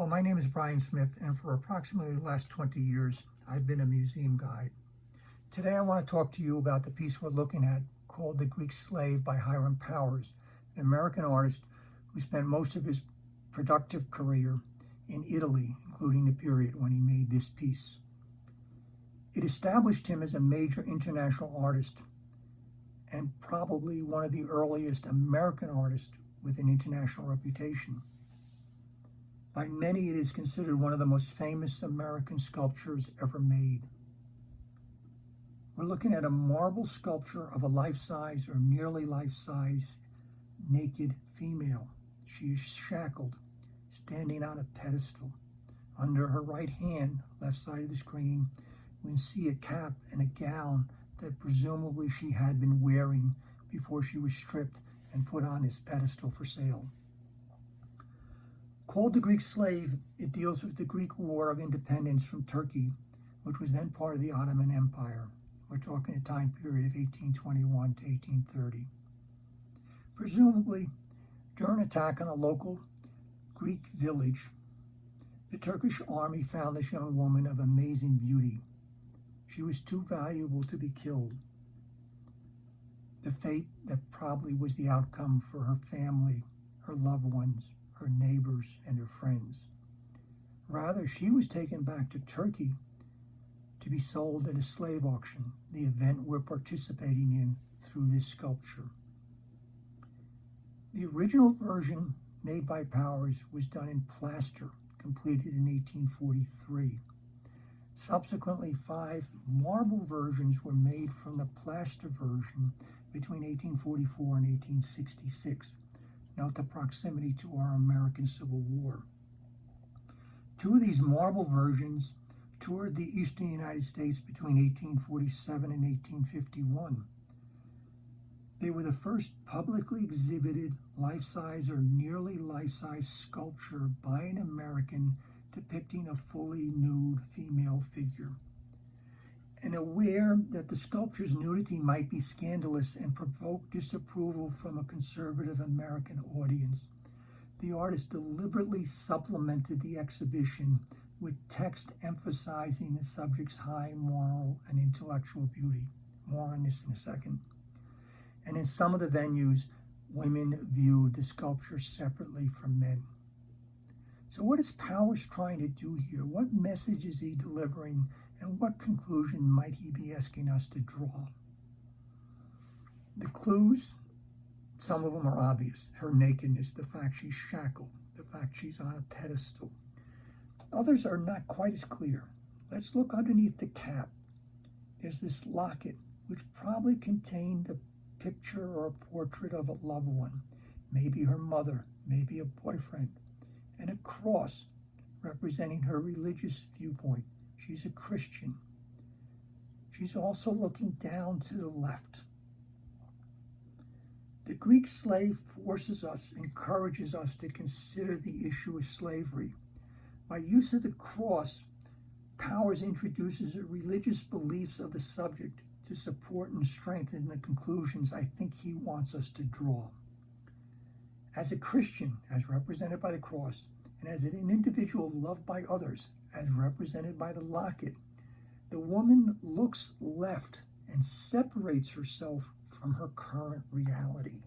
My name is Brian Smith, and for approximately the last 20 years, I've been a museum guide. Today, I want to talk to you about the piece we're looking at called The Greek Slave by Hiram, an American artist who spent most of his productive career in Italy, including the period when he made this piece. It established him as a major international artist and probably one of the earliest American artists with an international reputation. By many, it is considered one of the most famous American sculptures ever made. We're looking at a marble sculpture of a life-size or nearly life-size naked female. She is shackled, standing on a pedestal. Under her right hand, left side of the screen, we can see a cap and a gown that presumably she had been wearing before she was stripped and put on this pedestal for sale. Called The Greek Slave, it deals with the Greek War of Independence from Turkey, which was then part of the Ottoman Empire. We're talking a time period of 1821 to 1830. Presumably, during an attack on a local Greek village, the Turkish army found this young woman of amazing beauty. She was too valuable to be killed. The fate that probably was the outcome for her family, her loved ones, her neighbors, and her friends. Rather, she was taken back to Turkey to be sold at a slave auction, the event we're participating in through this sculpture. The original version made by Powers was done in plaster, completed in 1843. Subsequently, 5 marble versions were made from the plaster version between 1844 and 1866. Note the proximity to our American Civil War. 2 of these marble versions toured the eastern United States between 1847 and 1851. They were the first publicly exhibited life-size or nearly life-size sculpture by an American depicting a fully nude female figure. And aware that the sculpture's nudity might be scandalous and provoke disapproval from a conservative American audience, the artist deliberately supplemented the exhibition with text emphasizing the subject's high moral and intellectual beauty. More on this in a second. And in some of the venues, women viewed the sculpture separately from men. So what is Powers trying to do here? What message is he delivering, and what conclusion might he be asking us to draw? The clues, some of them are obvious. Her nakedness, the fact she's shackled, the fact she's on a pedestal. Others are not quite as clear. Let's look underneath the cap. There's this locket, which probably contained a picture or a portrait of a loved one, maybe her mother, maybe a boyfriend, and a cross representing her religious viewpoint. She's a Christian. She's also looking down to the left. The Greek Slave forces us, encourages us to consider the issue of slavery. By use of the cross, Powers introduces the religious beliefs of the subject to support and strengthen the conclusions I think he wants us to draw. As a Christian, as represented by the cross, and as an individual loved by others, as represented by the locket, the woman looks left and separates herself from her current reality.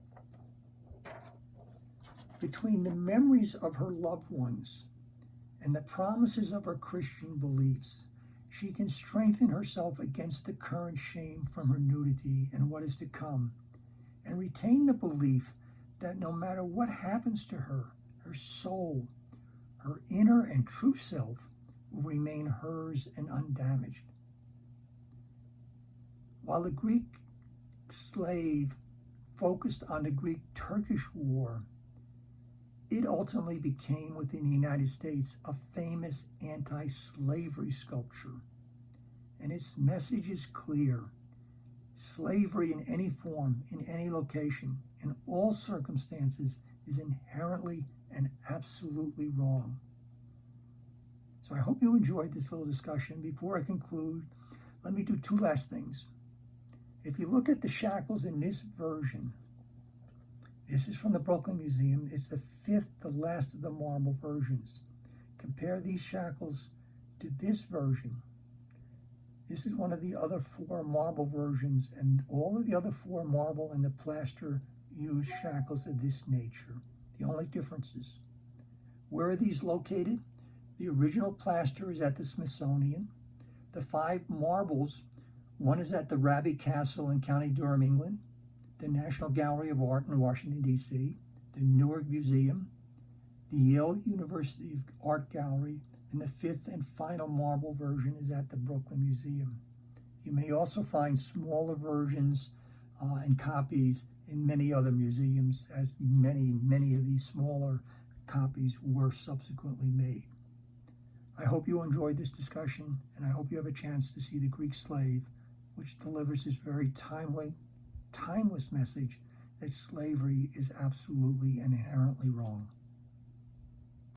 Between the memories of her loved ones and the promises of her Christian beliefs, she can strengthen herself against the current shame from her nudity and what is to come, and retain the belief that no matter what happens to her, her soul, her inner and true self will remain hers and undamaged. While the Greek Slave focused on the Greek-Turkish War, it ultimately became, within the United States, a famous anti-slavery sculpture. And its message is clear. Slavery in any form, in any location, in all circumstances, is inherently and absolutely wrong. So I hope you enjoyed this little discussion. Before I conclude, let me do 2 last things. If you look at the shackles in this version, this is from the Brooklyn Museum. It's the 5th, the last of the marble versions. Compare these shackles to this version. This is one of the other 4 marble versions, and all of the other 4 marble and the plaster use shackles of this nature. The only differences. Where are these located? The original plaster is at the Smithsonian. The 5 marbles, one is at the Raby Castle in County Durham, England, the National Gallery of Art in Washington, D.C., the Newark Museum, the Yale University Art Gallery, and the 5th and final marble version is at the Brooklyn Museum. You may also find smaller versions and copies in many other museums, as many of these smaller copies were subsequently made. I hope you enjoyed this discussion, and I hope you have a chance to see The Greek Slave, which delivers this very timeless message that slavery is absolutely and inherently wrong.